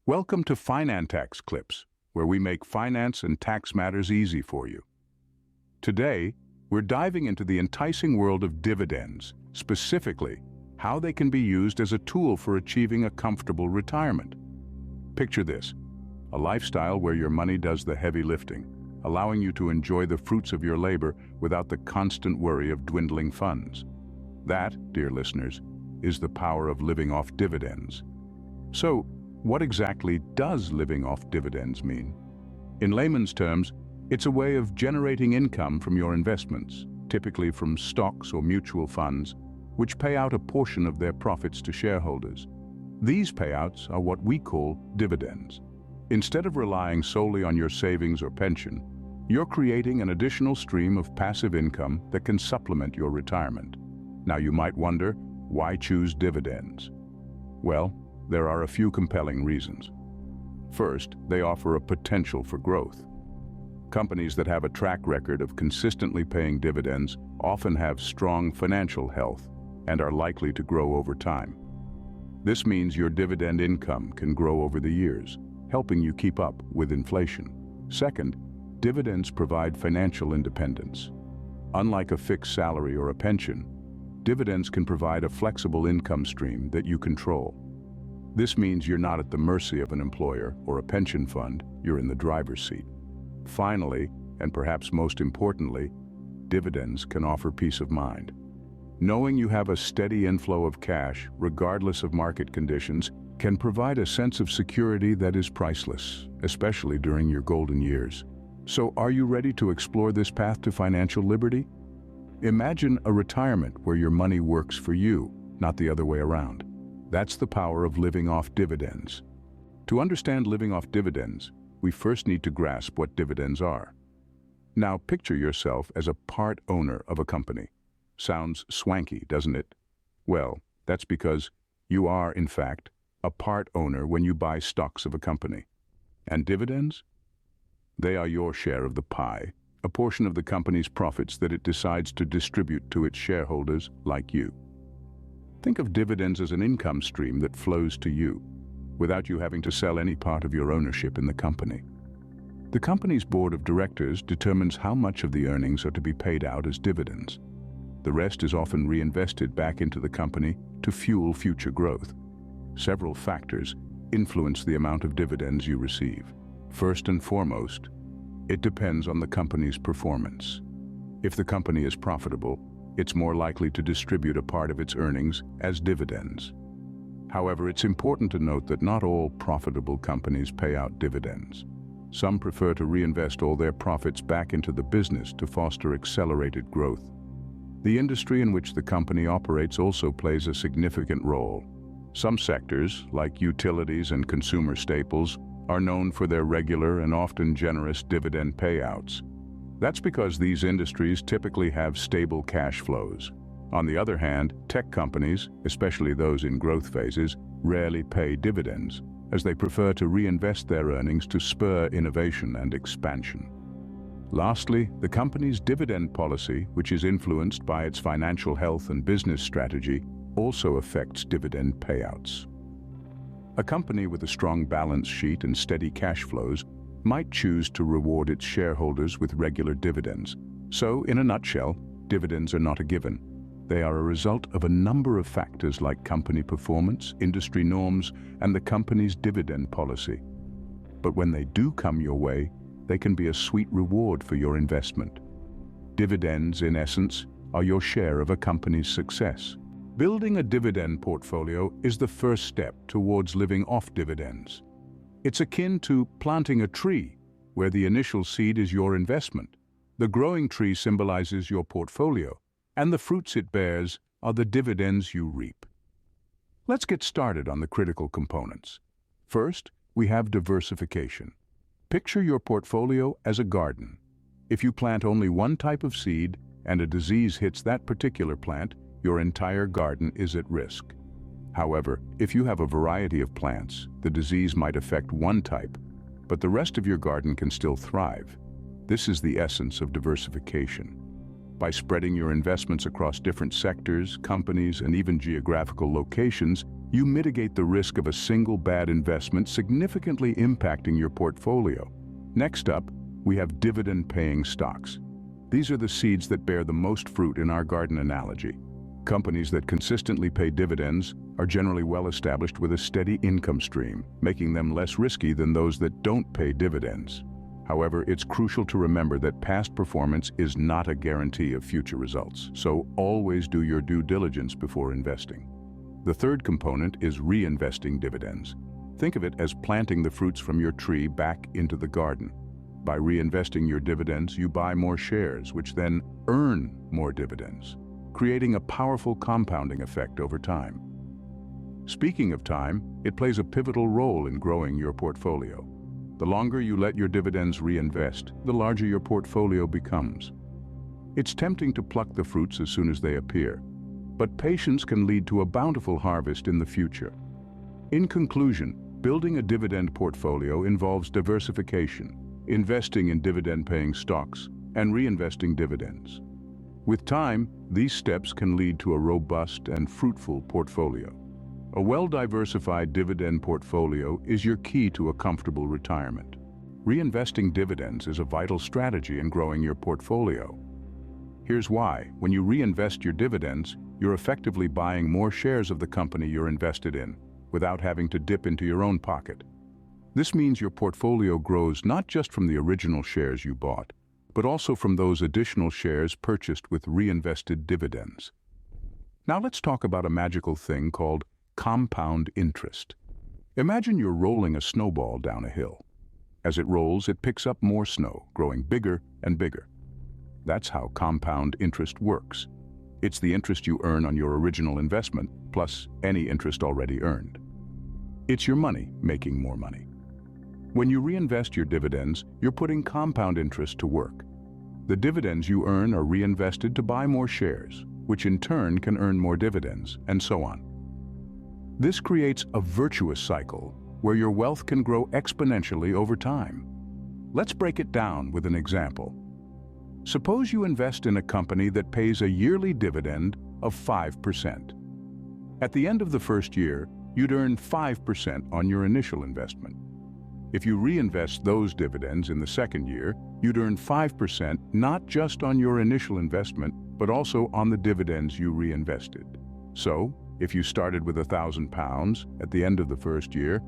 Welcome to Finantax Clips, where we make finance and tax matters easy for you. Today, we're diving into the enticing world of dividends, specifically how they can be used as a tool for achieving a comfortable retirement. Picture this, a lifestyle where your money does the heavy lifting, allowing you to enjoy the fruits of your labor without the constant worry of dwindling funds. That, dear listeners, is the power of living off dividends. So, what exactly does living off dividends mean? In layman's terms, it's a way of generating income from your investments, typically from stocks or mutual funds, which pay out a portion of their profits to shareholders. These payouts are what we call dividends. Instead of relying solely on your savings or pension, you're creating an additional stream of passive income that can supplement your retirement. Now you might wonder, why choose dividends? Well, there are a few compelling reasons. First, they offer a potential for growth. Companies that have a track record of consistently paying dividends often have strong financial health and are likely to grow over time. This means your dividend income can grow over the years, helping you keep up with inflation. Second, dividends provide financial independence. Unlike a fixed salary or a pension, dividends can provide a flexible income stream that you control. This means you're not at the mercy of an employer or a pension fund, you're in the driver's seat. Finally, and perhaps most importantly, dividends can offer peace of mind. Knowing you have a steady inflow of cash, regardless of market conditions, can provide a sense of security that is priceless, especially during your golden years. So, are you ready to explore this path to financial liberty? Imagine a retirement where your money works for you, not the other way around. That's the power of living off dividends. To understand living off dividends, we first need to grasp what dividends are. Now picture yourself as a part owner of a company. Sounds swanky, doesn't it? Well, that's because you are, in fact, a part owner when you buy stocks of a company. And dividends? They are your share of the pie, a portion of the company's profits that it decides to distribute to its shareholders like you. Think of dividends as an income stream that flows to you, without you having to sell any part of your ownership in the company. The company's board of directors determines how much of the earnings are to be paid out as dividends. The rest is often reinvested back into the company to fuel future growth. Several factors influence the amount of dividends you receive. First and foremost, it depends on the company's performance. If the company is profitable, it's more likely to distribute a part of its earnings as dividends. However, it's important to note that not all profitable companies pay out dividends. Some prefer to reinvest all their profits back into the business to foster accelerated growth. The industry in which the company operates also plays a significant role. Some sectors, like utilities and consumer staples, are known for their regular and often generous dividend payouts. That's because these industries typically have stable cash flows. On the other hand, tech companies, especially those in growth phases, rarely pay dividends, as they prefer to reinvest their earnings to spur innovation and expansion. Lastly, the company's dividend policy, which is influenced by its financial health and business strategy, also affects dividend payouts. A company with a strong balance sheet and steady cash flows might choose to reward its shareholders with regular dividends. So, in a nutshell, dividends are not a given. They are a result of a number of factors like company performance, industry norms, and the company's dividend policy. But when they do come your way, they can be a sweet reward for your investment. Dividends, in essence, are your share of a company's success. Building a dividend portfolio is the first step towards living off dividends. It's akin to planting a tree, where the initial seed is your investment. The growing tree symbolizes your portfolio, and the fruits it bears are the dividends you reap. Let's get started on the critical components. First, we have diversification. Picture your portfolio as a garden. If you plant only one type of seed and a disease hits that particular plant, your entire garden is at risk. However, if you have a variety of plants, the disease might affect one type, but the rest of your garden can still thrive. This is the essence of diversification. By spreading your investments across different sectors, companies, and even geographical locations, you mitigate the risk of a single bad investment significantly impacting your portfolio. Next up, we have dividend-paying stocks. These are the seeds that bear the most fruit in our garden analogy. Companies that consistently pay dividends are generally well established with a steady income stream, making them less risky than those that don't pay dividends. However, it's crucial to remember that past performance is not a guarantee of future results, so always do your due diligence before investing. The third component is reinvesting dividends. Think of it as planting the fruits from your tree back into the garden. By reinvesting your dividends, you buy more shares, which then earn more dividends, creating a powerful compounding effect over time. Speaking of time, it plays a pivotal role in growing your portfolio. The longer you let your dividends reinvest, the larger your portfolio becomes. It's tempting to pluck the fruits as soon as they appear, but patience can lead to a bountiful harvest in the future. In conclusion, building a dividend portfolio involves diversification, investing in dividend-paying stocks, and reinvesting dividends. With time, these steps can lead to a robust and fruitful portfolio. A well-diversified dividend portfolio is your key to a comfortable retirement. Reinvesting dividends is a vital strategy in growing your portfolio. Here's why. When you reinvest your dividends, you're effectively buying more shares of the company you're invested in, without having to dip into your own pocket. This means your portfolio grows not just from the original shares you bought, but also from those additional shares purchased with reinvested dividends. Now let's talk about a magical thing called compound interest. Imagine you're rolling a snowball down a hill. As it rolls, it picks up more snow, growing bigger and bigger. That's how compound interest works. It's the interest you earn on your original investment, plus any interest already earned. It's your money making more money. When you reinvest your dividends, you're putting compound interest to work. The dividends you earn are reinvested to buy more shares, which in turn can earn more dividends, and so on. This creates a virtuous cycle where your wealth can grow exponentially over time. Let's break it down with an example. Suppose you invest in a company that pays a yearly dividend of 5%. At the end of the first year, you'd earn 5% on your initial investment. If you reinvest those dividends in the second year, you'd earn 5% not just on your initial investment, but also on the dividends you reinvested. So, if you started with £1,000 at the end of the first year,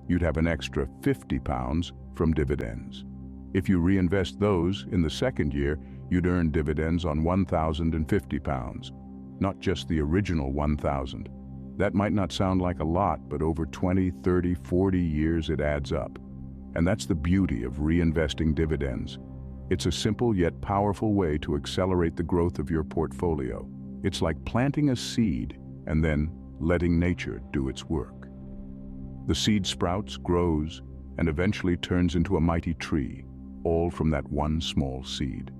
you'd have an extra £50 from dividends. If you reinvest those in the second year, you'd earn dividends on £1,050, not just the original £1,000. That might not sound like a lot, but over 20, 30, 40 years it adds up. And that's the beauty of reinvesting dividends. It's a simple yet powerful way to accelerate the growth of your portfolio. It's like planting a seed and then letting nature do its work. The seed sprouts, grows, and eventually turns into a mighty tree, all from that one small seed.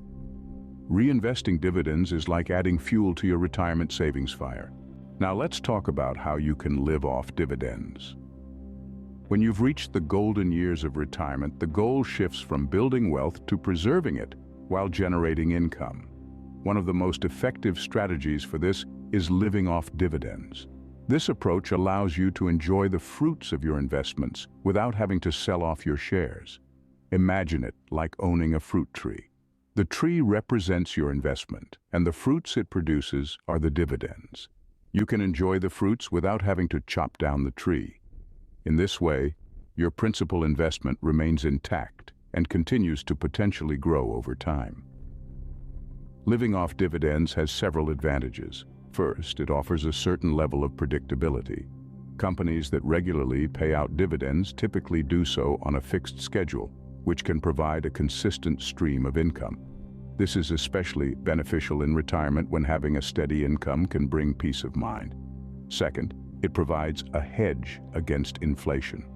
Reinvesting dividends is like adding fuel to your retirement savings fire. Now let's talk about how you can live off dividends. When you've reached the golden years of retirement, the goal shifts from building wealth to preserving it while generating income. One of the most effective strategies for this is living off dividends. This approach allows you to enjoy the fruits of your investments without having to sell off your shares. Imagine it like owning a fruit tree. The tree represents your investment, and the fruits it produces are the dividends. You can enjoy the fruits without having to chop down the tree. In this way, your principal investment remains intact and continues to potentially grow over time. Living off dividends has several advantages. First, it offers a certain level of predictability. Companies that regularly pay out dividends typically do so on a fixed schedule, which can provide a consistent stream of income. This is especially beneficial in retirement when having a steady income can bring peace of mind. Second, it provides a hedge against inflation.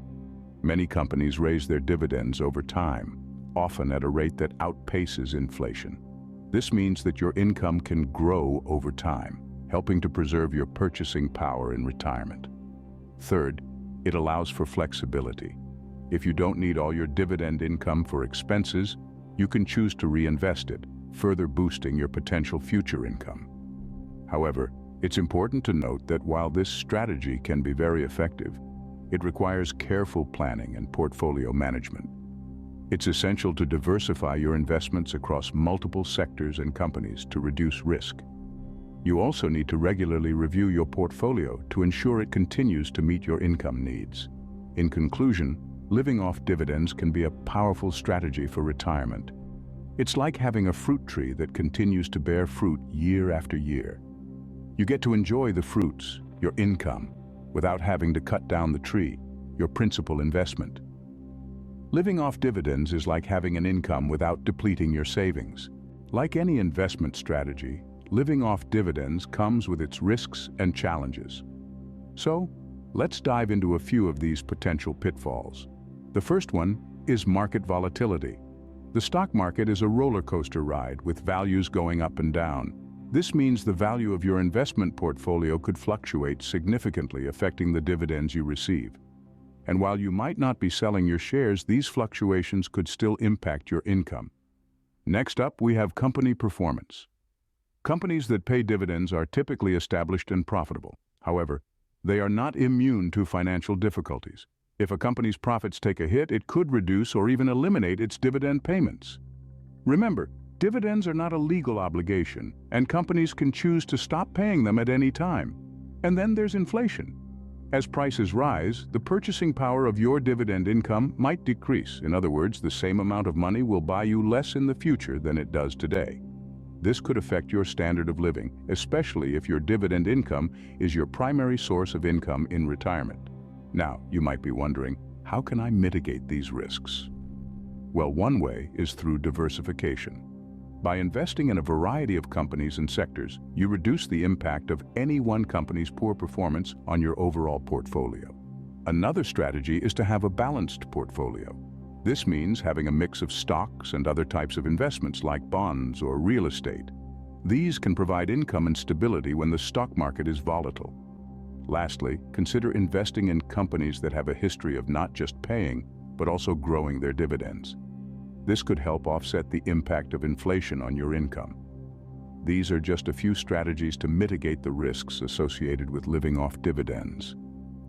Many companies raise their dividends over time, often at a rate that outpaces inflation. This means that your income can grow over time, helping to preserve your purchasing power in retirement. Third, it allows for flexibility. If you don't need all your dividend income for expenses, you can choose to reinvest it, further boosting your potential future income. However, it's important to note that while this strategy can be very effective, it requires careful planning and portfolio management. It's essential to diversify your investments across multiple sectors and companies to reduce risk. You also need to regularly review your portfolio to ensure it continues to meet your income needs. In conclusion, living off dividends can be a powerful strategy for retirement. It's like having a fruit tree that continues to bear fruit year after year. You get to enjoy the fruits, your income, without having to cut down the tree, your principal investment. Living off dividends is like having an income without depleting your savings. Like any investment strategy, living off dividends comes with its risks and challenges. So, let's dive into a few of these potential pitfalls. The first one is market volatility. The stock market is a roller coaster ride with values going up and down. This means the value of your investment portfolio could fluctuate significantly, affecting the dividends you receive. And while you might not be selling your shares, these fluctuations could still impact your income. Next up, we have company performance. Companies that pay dividends are typically established and profitable. However, they are not immune to financial difficulties. If a company's profits take a hit, it could reduce or even eliminate its dividend payments. Remember, dividends are not a legal obligation, and companies can choose to stop paying them at any time. And then there's inflation. As prices rise, the purchasing power of your dividend income might decrease. In other words, the same amount of money will buy you less in the future than it does today. This could affect your standard of living, especially if your dividend income is your primary source of income in retirement. Now, you might be wondering, how can I mitigate these risks? Well, one way is through diversification. By investing in a variety of companies and sectors, you reduce the impact of any one company's poor performance on your overall portfolio. Another strategy is to have a balanced portfolio. This means having a mix of stocks and other types of investments like bonds or real estate. These can provide income and stability when the stock market is volatile. Lastly, consider investing in companies that have a history of not just paying, but also growing their dividends. This could help offset the impact of inflation on your income. These are just a few strategies to mitigate the risks associated with living off dividends.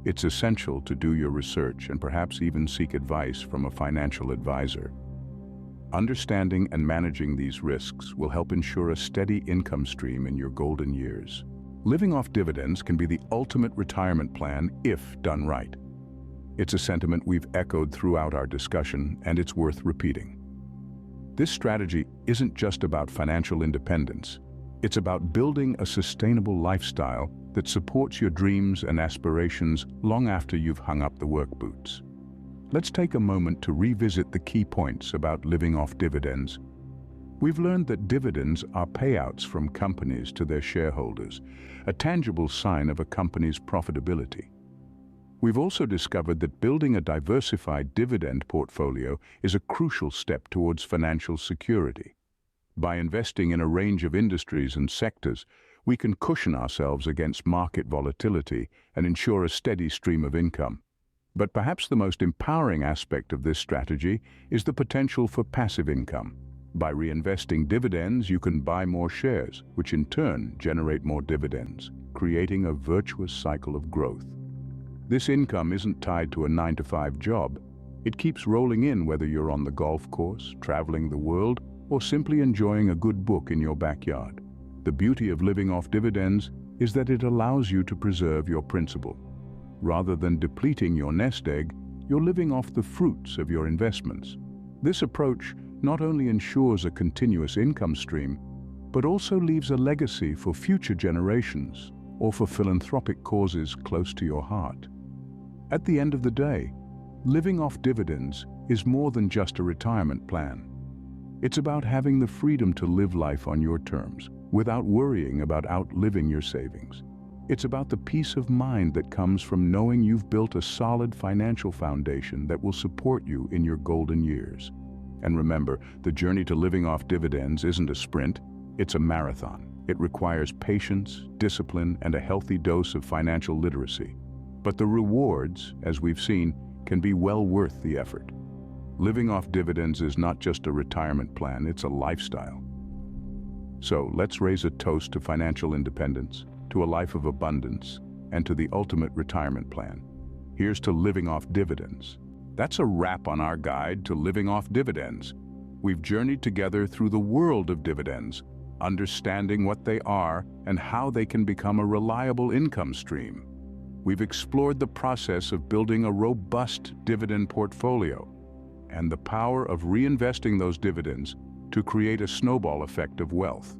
It's essential to do your research and perhaps even seek advice from a financial advisor. Understanding and managing these risks will help ensure a steady income stream in your golden years. Living off dividends can be the ultimate retirement plan if done right. It's a sentiment we've echoed throughout our discussion, and it's worth repeating. This strategy isn't just about financial independence. It's about building a sustainable lifestyle that supports your dreams and aspirations long after you've hung up the work boots. Let's take a moment to revisit the key points about living off dividends. We've learned that dividends are payouts from companies to their shareholders, a tangible sign of a company's profitability. We've also discovered that building a diversified dividend portfolio is a crucial step towards financial security. By investing in a range of industries and sectors, we can cushion ourselves against market volatility and ensure a steady stream of income. But perhaps the most empowering aspect of this strategy is the potential for passive income. By reinvesting dividends, you can buy more shares, which in turn generate more dividends, creating a virtuous cycle of growth. This income isn't tied to a 9-to-5 job. It keeps rolling in whether you're on the golf course, traveling the world, or simply enjoying a good book in your backyard. The beauty of living off dividends is that it allows you to preserve your principal. Rather than depleting your nest egg, you're living off the fruits of your investments. This approach not only ensures a continuous income stream, but also leaves a legacy for future generations or for philanthropic causes close to your heart. At the end of the day, living off dividends is more than just a retirement plan. It's about having the freedom to live life on your terms, without worrying about outliving your savings. It's about the peace of mind that comes from knowing you've built a solid financial foundation that will support you in your golden years. And remember, the journey to living off dividends isn't a sprint, it's a marathon. It requires patience, discipline, and a healthy dose of financial literacy. But the rewards, as we've seen, can be well worth the effort. Living off dividends is not just a retirement plan, it's a lifestyle. So let's raise a toast to financial independence, to a life of abundance, and to the ultimate retirement plan. Here's to living off dividends. That's a wrap on our guide to living off dividends. We've journeyed together through the world of dividends, understanding what they are and how they can become a reliable income stream. We've explored the process of building a robust dividend portfolio and the power of reinvesting those dividends to create a snowball effect of wealth.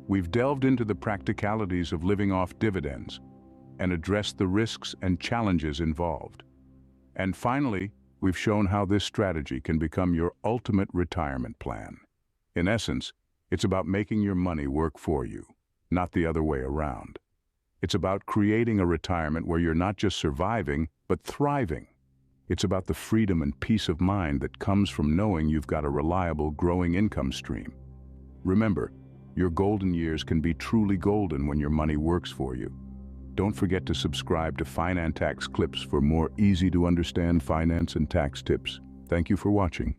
We've delved into the practicalities of living off dividends and addressed the risks and challenges involved. And finally, we've shown how this strategy can become your ultimate retirement plan. In essence, it's about making your money work for you, not the other way around. It's about creating a retirement where you're not just surviving, but thriving. It's about the freedom and peace of mind that comes from knowing you've got a reliable, growing income stream. Remember, your golden years can be truly golden when your money works for you. Don't forget to subscribe to Finantax Clips for more easy-to-understand finance and tax tips. Thank you for watching.